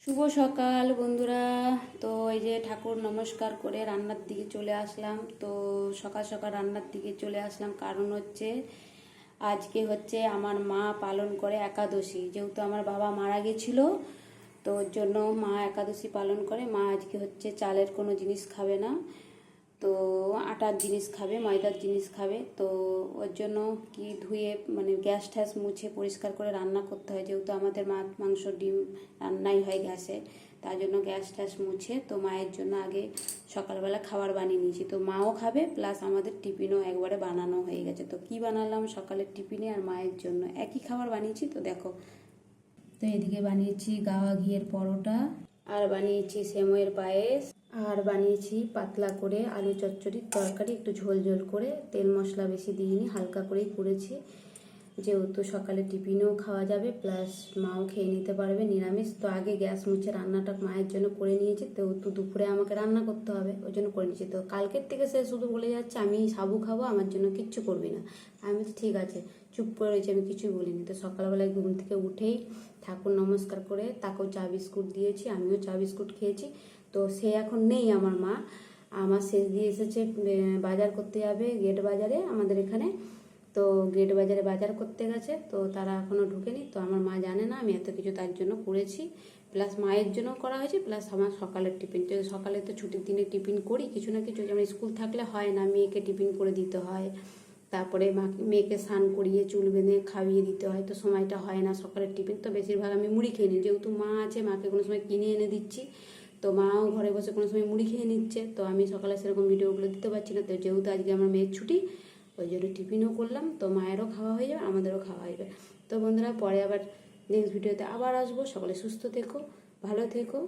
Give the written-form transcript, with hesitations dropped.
শুভ সকাল বন্ধুরা। তো এই যে ঠাকুর নমস্কার করে রান্নার দিকে চলে আসলাম। তো সকাল সকাল রান্নার দিকে চলে আসলাম কারণ হচ্ছে আজকে হচ্ছে আমার মা পালন করে একাদশী। যেহেতু আমার বাবা মারা গেছিল, তো ওর জন্য মা একাদশী পালন করে। মা আজকে হচ্ছে চালের কোনো জিনিস খাবে না, তো আটার জিনিস খাবে, ময়দার জিনিস খাবে। তো ওর জন্য কি ধুয়ে মানে গ্যাস ট্যাস মুছে পরিষ্কার করে রান্না করতে হয়, যেহেতু আমাদের মাছ মাংস ডিম রান্নাই হয় গ্যাসে। তার জন্য গ্যাস ট্যাস মুছে তো মায়ের জন্য আগে সকালবেলা খাবার বানিয়ে নিয়েছি। তো মাও খাবে, প্লাস আমাদের টিফিনও একবারে বানানো হয়ে গেছে। তো কি বানালাম সকালের টিফিনে আর মায়ের জন্য একই খাবার বানিয়েছি। তো দেখো, তো এদিকে বানিয়েছি গাওয়া ঘিয়ের পরোটা, আর বানিয়েছি সেমইয়ের পায়েস, আর বানিয়েছি পাতলা করে আলু চচ্চড়ির তরকারি, একটু ঝোল ঝোল করে, তেল মশলা বেশি দিইনি, হালকা করেই করেছি। যেহেতু সকালে টিফিনেও খাওয়া যাবে, প্লাস মাও খেয়ে নিতে পারবে নিরামিষ। তো আগে গ্যাস মুছে রান্নাটা মায়ের জন্য করে নিয়েছি, তো দুপুরে আমাকে রান্না করতে হবে, ওই জন্য করে নিয়েছি। তো কালকের থেকে সে শুধু বলে যাচ্ছে আমি সাবু খাবো, আমার জন্য কিচ্ছু করবি না। আমি বলছি ঠিক আছে, চুপ করে রয়েছে, আমি কিছুই বলিনি। তো সকালবেলায় ঘুম থেকে উঠেই ঠাকুর নমস্কার করে তাকেও চা বিস্কুট দিয়েছি, আমিও চা বিস্কুট খেয়েছি। তো সে এখন নেই আমার মা, আমার শেষ দিয়ে এসেছে বাজার করতে যাবে গেট বাজারে আমাদের এখানে। তো গেট বাজারে বাজার করতে গেছে, তো তারা এখনও ঢুকেনি। তো আমার মা জানে না আমি এত কিছু তার জন্য করেছি, প্লাস মায়ের জন্য করা হয়েছে, প্লাস আমার সকালের টিফিন। তো সকালে তো ছুটির দিনে টিফিন করি কিছু না কিছু, যেমন স্কুল থাকলে হয় না, মেয়েকে টিফিন করে দিতে হয়, তারপরে মেয়েকে স্নান করিয়ে চুল বেঁধে খাইয়ে দিতে হয়, তো সময়টা হয় না সকালের টিফিন। তো বেশিরভাগ আমি মুড়ি খেয়ে নিই, যেহেতু মা আছে, মাকে কোনো সময় কিনে এনে দিচ্ছি, তো মাও ঘরে বসে কোনো সময় মুড়ি খেয়ে নিচ্ছে। তো আমি সকালে সেরকম ভিডিওগুলো দিতে পারছি না। তো যেহেতু আজকে আমার মেয়ের ছুটি, ওই জন্য টিফিনও করলাম, তো মায়েরও খাওয়া হয়ে যাবে, আমাদেরও খাওয়া হয়ে যাবে। তো বন্ধুরা, পরে আবার নেক্সট ভিডিওতে আবার আসবো। সকলে সুস্থ থেকো, ভালো থেকো।